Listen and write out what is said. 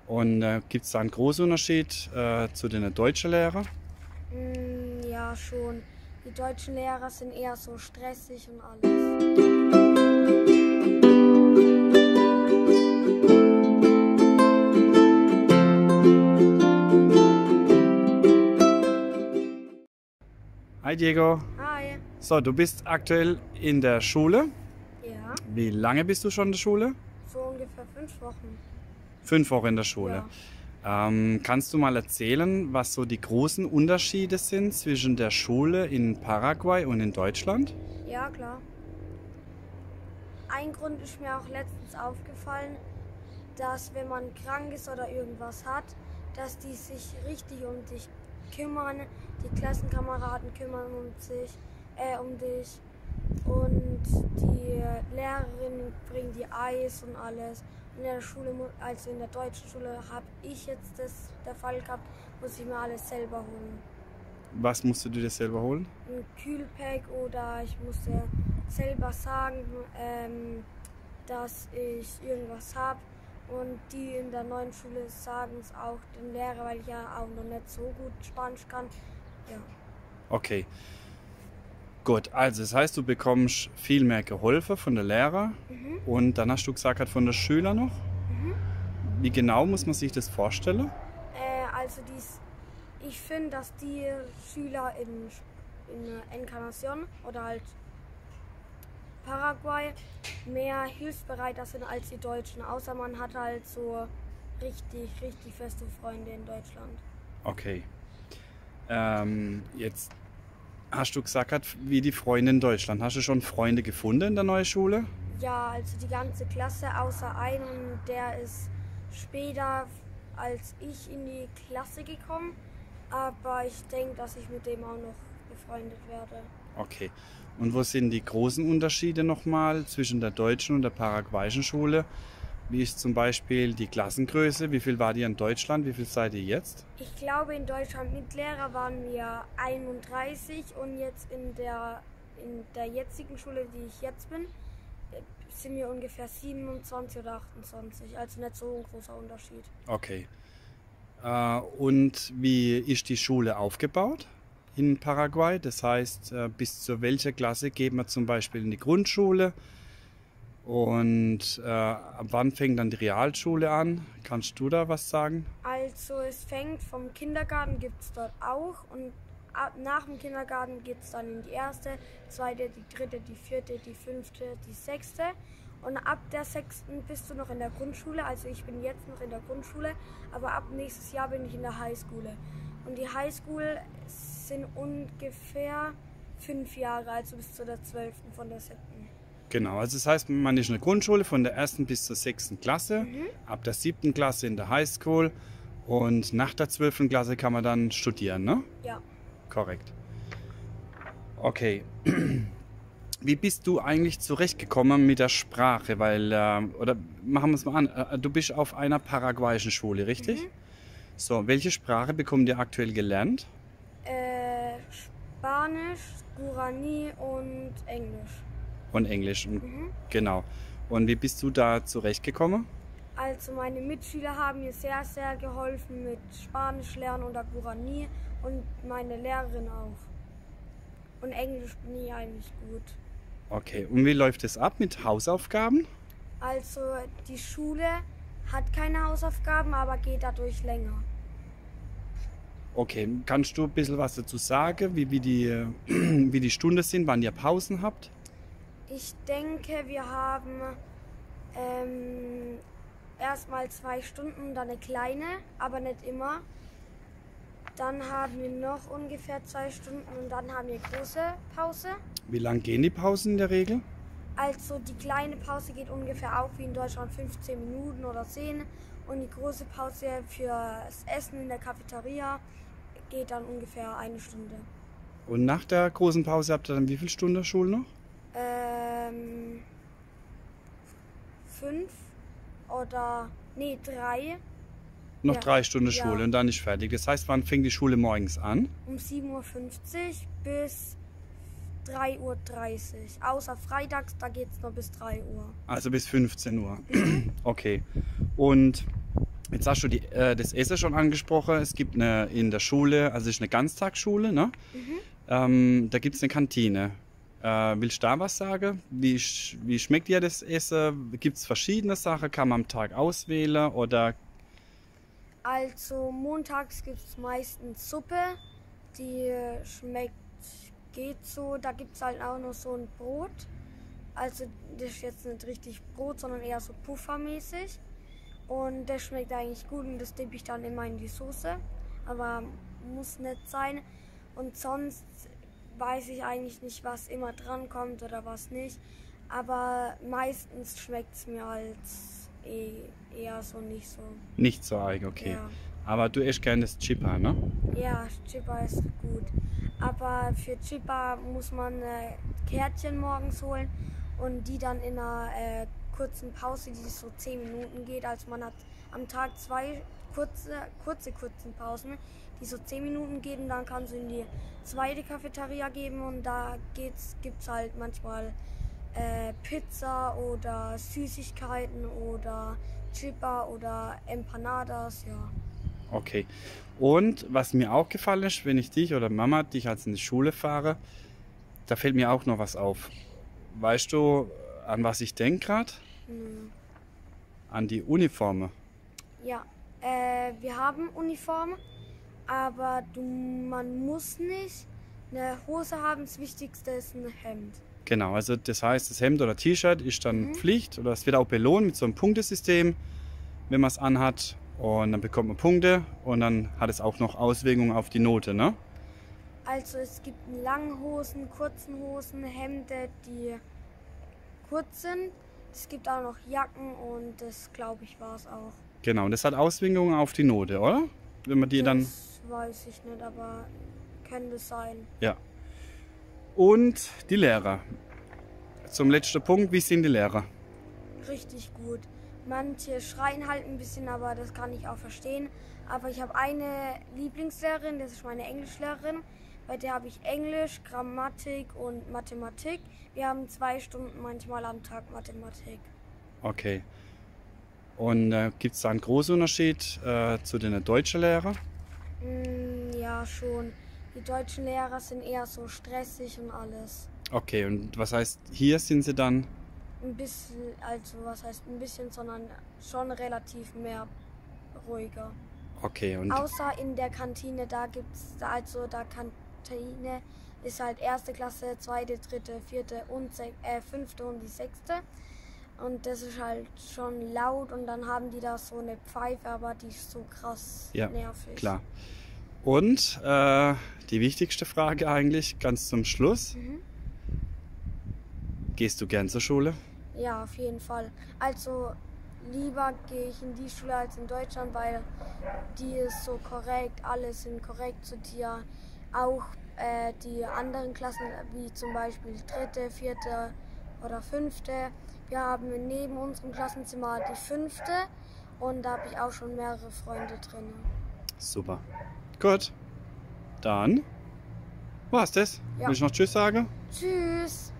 Und gibt es da einen großen Unterschied zu den deutschen Lehrern? Ja, schon. Die deutschen Lehrer sind eher so stressig und alles. Hi Diego. Hi. So, du bist aktuell in der Schule. Ja, Wie lange bist du schon in der Schule? so ungefähr 5 Wochen. 5 Wochen in der Schule. Ja. Kannst du mal erzählen, was so die großen Unterschiede sind zwischen der Schule in Paraguay und in Deutschland? Ja, klar. Ein Grund ist mir auch letztens aufgefallen, dass wenn man krank ist oder irgendwas hat, dass die sich richtig um dich kümmern, die Klassenkameraden kümmern um dich und die Lehrerin bringt die Eis und alles. In der Schule, also in der deutschen Schule, habe ich jetzt der Fall gehabt, muss ich mir alles selber holen. Was musst du dir selber holen? Ein Kühlpack oder ich musste selber sagen, dass ich irgendwas habe. Und die in der neuen Schule sagen es auch den Lehrer, weil ich ja auch noch nicht so gut Spanisch kann. Ja. Okay. Gut, also das heißt, du bekommst viel mehr geholfen von der Lehrer und dann hast du gesagt, von der Schüler noch. Wie genau muss man sich das vorstellen? Also ich finde, dass die Schüler in Encarnación oder halt Paraguay mehr hilfsbereiter sind als die Deutschen. Außer man hat halt so richtig feste Freunde in Deutschland. Okay. Jetzt hast du gesagt, wie die Freunde in Deutschland. Hast du schon Freunde gefunden in der neuen Schule? Ja, also die ganze Klasse außer einen, der ist später als ich in die Klasse gekommen. Aber ich denke, dass ich mit dem auch noch befreundet werde. Okay. Und wo sind die großen Unterschiede nochmal zwischen der deutschen und der paraguayischen Schule? Wie ist zum Beispiel die Klassengröße? Wie viel war ihr in Deutschland? Wie viel seid ihr jetzt? Ich glaube, in Deutschland mit Lehrer waren wir 31 und jetzt in der jetzigen Schule, die ich jetzt bin, sind wir ungefähr 27 oder 28. Also nicht so ein großer Unterschied. Okay. Und wie ist die Schule aufgebaut in Paraguay? Das heißt, bis zu welcher Klasse geht man zum Beispiel in die Grundschule? Und ab wann fängt dann die Realschule an? Kannst du da was sagen? Also es fängt vom Kindergarten, gibt es dort auch. Und nach dem Kindergarten geht es dann in die erste, zweite, die dritte, die vierte, die fünfte, die sechste. Und ab der 6. bist du noch in der Grundschule. Also ich bin jetzt noch in der Grundschule, aber ab nächstes Jahr bin ich in der Highschool. Und die Highschool sind ungefähr 5 Jahre, also bis zu der 12. von der 7. Genau, also das heißt, man ist in der Grundschule von der 1. bis zur 6. Klasse, ab der 7. Klasse in der Highschool und nach der 12. Klasse kann man dann studieren, ne? Ja. Korrekt. Okay. Wie bist du eigentlich zurechtgekommen mit der Sprache? Weil, oder machen wir es mal an, du bist auf einer paraguayischen Schule, richtig? So, welche Sprache bekommt ihr aktuell gelernt? Spanisch, Guarani und Englisch. Und Englisch, genau. Und wie bist du da zurechtgekommen? Also meine Mitschüler haben mir sehr, sehr geholfen mit Spanisch lernen oder Guarani und meine Lehrerin auch. Und Englisch bin ich eigentlich gut. Okay, und wie läuft es ab mit Hausaufgaben? Also die Schule hat keine Hausaufgaben, aber geht dadurch länger. Okay, kannst du ein bisschen was dazu sagen, wie die Stunden sind, wann ihr Pausen habt? Ich denke, wir haben erstmal 2 Stunden, dann eine kleine, aber nicht immer. Dann haben wir noch ungefähr 2 Stunden und dann haben wir große Pause. Wie lang gehen die Pausen in der Regel? Also die kleine Pause geht ungefähr auch wie in Deutschland 15 Minuten oder 10. Und die große Pause fürs Essen in der Cafeteria geht dann ungefähr 1 Stunde. Und nach der großen Pause habt ihr dann wie viele Stunden Schule noch? 5 oder, nee, 3. Noch Ja. 3 Stunden Ja. Schule und dann ist fertig. Das heißt, wann fängt die Schule morgens an? Um 7:50 Uhr bis 3:30 Uhr. Außer freitags, da geht es noch bis 3 Uhr. Also bis 15 Uhr. Okay. Und Jetzt hast du das Essen schon angesprochen. Es gibt in der Schule, also es ist eine Ganztagsschule, ne? Da gibt es eine Kantine. Willst du da was sagen? Wie schmeckt dir das Essen? Gibt es verschiedene Sachen? Kann man am Tag auswählen oder? Also montags gibt es meistens Suppe, die schmeckt, geht so. Da gibt es halt auch noch so ein Brot. Also das ist jetzt nicht richtig Brot, sondern eher so puffermäßig. Und das schmeckt eigentlich gut und das dippe ich dann immer in die Soße. Aber muss nicht sein. Und sonst weiß ich eigentlich nicht, was immer dran kommt oder was nicht. Aber meistens schmeckt es mir als eher so nicht so. Nicht so arg, okay. Ja. Aber du isst gerne das Chippa, ne? Ja, Chippa ist gut. Aber für Chippa muss man Kärtchen morgens holen und die dann in einer kurzen Pause, die so 10 Minuten geht. Also man hat am Tag 2 kurze Pausen, die so 10 Minuten gehen. Und dann kannst du in die zweite Cafeteria geben und da gibt's halt manchmal Pizza oder Süßigkeiten oder Chippa oder Empanadas, ja. Okay. Und was mir auch gefallen ist, wenn ich dich oder Mama dich als in die Schule fahre, da fällt mir auch noch was auf. Weißt du, an was ich denke gerade? An die Uniformen. Ja, wir haben Uniformen, aber man muss nicht eine Hose haben. Das Wichtigste ist ein Hemd. Genau, also das heißt, das Hemd oder T-Shirt ist dann Pflicht oder es wird auch belohnt mit so einem Punktesystem, wenn man es anhat. Und dann bekommt man Punkte und dann hat es auch noch Auswirkungen auf die Note, ne? Also es gibt lange Hosen, kurzen Hosen, Hemden, die kurz sind. Es gibt auch noch Jacken und das, glaube ich, war es auch. Genau, und das hat Auswirkungen auf die Note, oder? Wenn man die dann... Das weiß ich nicht, aber könnte sein. Ja. Und die Lehrer. Zum letzten Punkt, wie sind die Lehrer? Richtig gut. Manche schreien halt ein bisschen, aber das kann ich auch verstehen. Aber ich habe eine Lieblingslehrerin, das ist meine Englischlehrerin. Bei der habe ich Englisch, Grammatik und Mathematik. Wir haben 2 Stunden manchmal am Tag Mathematik. Okay. Und gibt es da einen großen Unterschied zu den deutschen Lehrern? Ja, schon. Die deutschen Lehrer sind eher so stressig und alles. Okay, und was heißt, hier sind sie dann? Ein bisschen, also was heißt ein bisschen, sondern schon relativ mehr ruhiger. Okay, und Außer in der Kantine, da gibt's, also da Kantine ist halt 1. Klasse, 2., 3., 4. und 5. und die 6. Und das ist halt schon laut und dann haben die da so eine Pfeife, aber die ist so krass nervig. Klar. Und die wichtigste Frage eigentlich, ganz zum Schluss. Gehst du gern zur Schule? Ja, auf jeden Fall. Also lieber gehe ich in die Schule als in Deutschland, weil die ist so korrekt, alle sind korrekt zu dir. Auch die anderen Klassen, wie zum Beispiel 3., 4. oder 5. Wir haben neben unserem Klassenzimmer die 5. und da habe ich auch schon mehrere Freunde drin. Super. Gut. Dann war's das. Ja. Will ich noch Tschüss sagen? Tschüss!